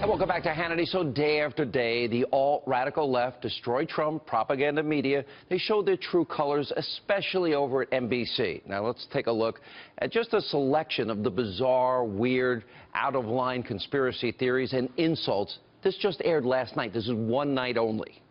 And welcome back to Hannity. So day after day, the alt-radical left destroy Trump, propaganda media. They show their true colors, especially over at NBC. Now let's take a look at just a selection of the bizarre, weird, out-of-line conspiracy theories and insults. This just aired last night. This is one night only.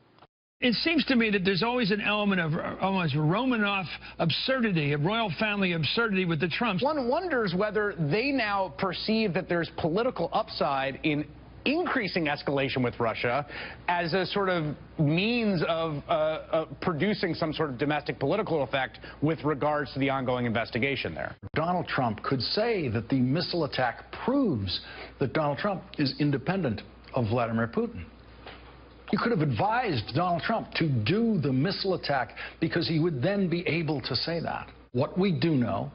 It seems to me that there's always an element of almost Romanov absurdity, of royal family absurdity with the Trumps. One wonders whether they now perceive that there's political upside in increasing escalation with Russia as a sort of means of producing some sort of domestic political effect with regards to the ongoing investigation there. Donald Trump could say that the missile attack proves that Donald Trump is independent of Vladimir Putin. You could have advised Donald Trump to do the missile attack because he would then be able to say that. What we do know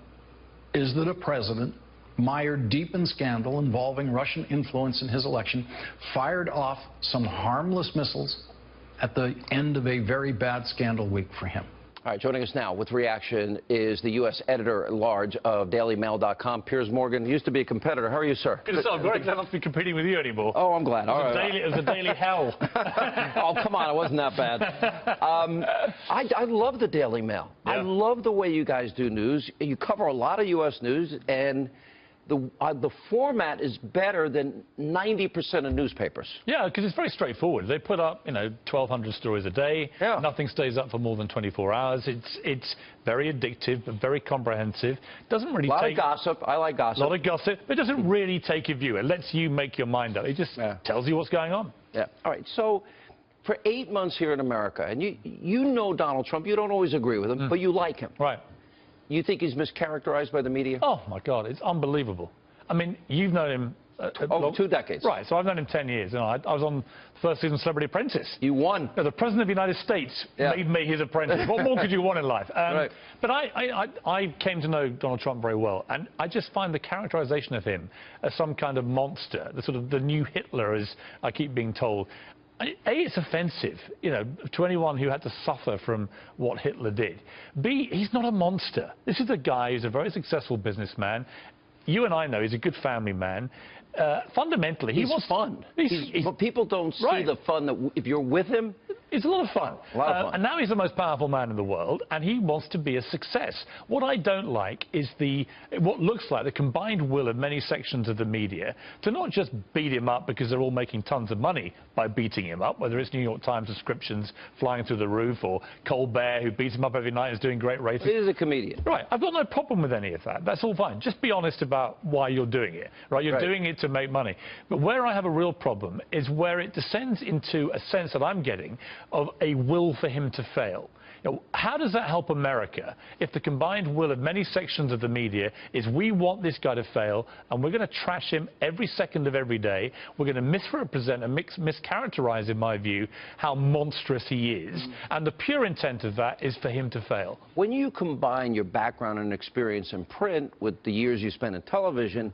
is that a president mired deep in scandal involving Russian influence in his election fired off some harmless missiles at the end of a very bad scandal week for him. All right, joining us now with reaction is the U.S. editor-at-large of DailyMail.com, Piers Morgan. He used to be a competitor. How are you, sir? Good. I'm very glad not to be competing with you anymore. Oh, I'm glad. All right. It was a daily hell. Oh, come on. It wasn't that bad. I love the Daily Mail. Yeah. I love the way you guys do news. You cover a lot of U.S. news, and the format is better than 90% of newspapers. Yeah, because it's very straightforward. They put up, 1,200 stories a day. Yeah. Nothing stays up for more than 24 hours. It's very addictive, but very comprehensive. Doesn't really take... A lot of gossip. I like gossip. A lot of gossip. But it doesn't really take your view. It lets you make your mind up. It just tells you what's going on. Yeah. All right. So for 8 months here in America, and you know Donald Trump. You don't always agree with him, but you like him. Right. You think he's mischaracterized by the media? Oh, my God. It's unbelievable. I mean, you've known him... over 2 decades. Right, so I've known him 10 years. I was on the first season of Celebrity Apprentice. You won. The President of the United States made me his apprentice. What more could you want in life? Right. But I came to know Donald Trump very well, and I just find the characterization of him as some kind of monster, the new Hitler, as I keep being told. A, it's offensive, to anyone who had to suffer from what Hitler did. B, he's not a monster. This is a guy who's a very successful businessman. You and I know he's a good family man. Fundamentally, he's fun. But people don't see the fun that if you're with him. It's a lot of fun. A lot of fun. And now he's the most powerful man in the world, and he wants to be a success. What I don't like is what looks like the combined will of many sections of the media to not just beat him up because they're all making tons of money by beating him up, whether it's New York Times subscriptions flying through the roof or Colbert, who beats him up every night and is doing great ratings. He is a comedian. Right. I've got no problem with any of that. That's all fine. Just be honest about why you're doing it. Right? You're doing it to make money. But where I have a real problem is where it descends into a sense that I'm getting of a will for him to fail. How does that help America if the combined will of many sections of the media is we want this guy to fail and we're going to trash him every second of every day. We're going to misrepresent and mischaracterize, in my view, how monstrous he is. And the pure intent of that is for him to fail. When you combine your background and experience in print with the years you spent in television,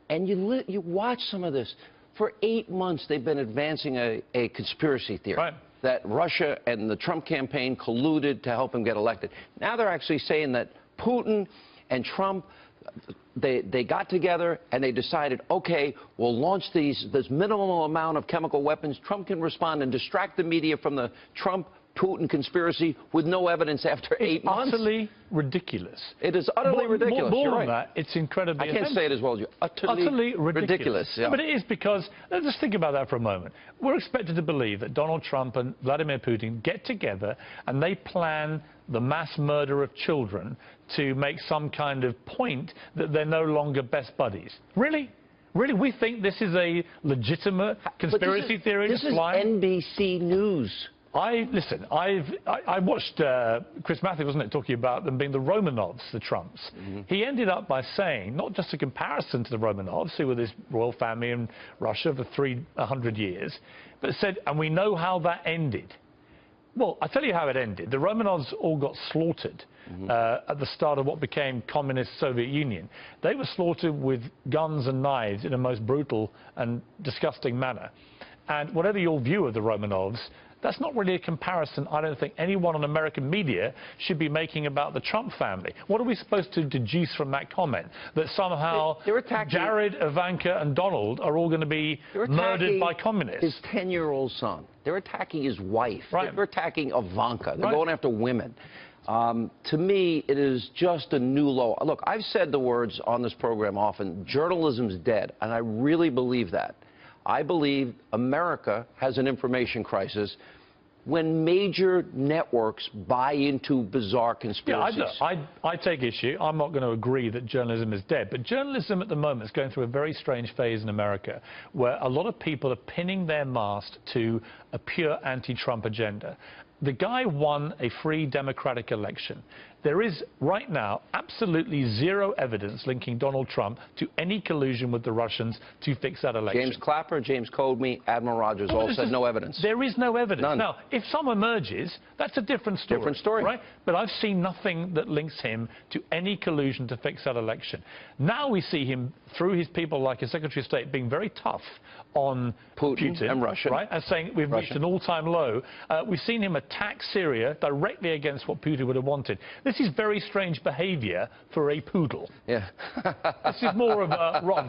and you watch some of this, for 8 months they've been advancing a conspiracy theory. That Russia and the Trump campaign colluded to help him get elected. Now they're actually saying that Putin and Trump, they got together and they decided, okay, we'll launch this minimal amount of chemical weapons. Trump can respond and distract the media from the Trump-Putin conspiracy with no evidence after 8 months. Utterly ridiculous. It is utterly ridiculous. More than that, it's incredibly I can't say it as well as you. Utterly ridiculous. Yeah. But it is because, let's just think about that for a moment. We're expected to believe that Donald Trump and Vladimir Putin get together and they plan the mass murder of children to make some kind of point that they're no longer best buddies. Really? Really? We think this is a legitimate conspiracy theory? This is NBC News. Listen, I watched Chris Matthews, wasn't it, talking about them being the Romanovs, the Trumps. He ended up by saying, not just a comparison to the Romanovs, who were this royal family in Russia for 300 years, but said, and we know how that ended. Well, I'll tell you how it ended. The Romanovs all got slaughtered at the start of what became communist Soviet Union. They were slaughtered with guns and knives in a most brutal and disgusting manner. And whatever your view of the Romanovs, That's not really a comparison I don't think anyone on American media should be making about the Trump family. What are we supposed to deduce from that comment? That somehow Jared, Ivanka, and Donald are all going to be murdered by communists? His 10-year-old son. They're attacking his wife. Right. They're attacking Ivanka. They're going after women. To me, it is just a new low. Look, I've said the words on this program often, journalism's dead, and I really believe that. I believe America has an information crisis when major networks buy into bizarre conspiracies. Yeah, I take issue. I'm not going to agree that journalism is dead, but journalism at the moment is going through a very strange phase in America where a lot of people are pinning their mast to a pure anti-Trump agenda. The guy won a free democratic election. There is, right now, absolutely zero evidence linking Donald Trump to any collusion with the Russians to fix that election. James Clapper, James Comey, Admiral Rogers all said no evidence. There is no evidence. None. Now, if some emerges, that's a different story. Different story. Right? But I've seen nothing that links him to any collusion to fix that election. Now we see him, through his people like his Secretary of State, being very tough on Putin and Russia. Right? And saying we've reached an all-time low. We've seen him attack Syria directly against what Putin would have wanted. This is very strange behavior for a poodle. Yeah. This is more of a Rob.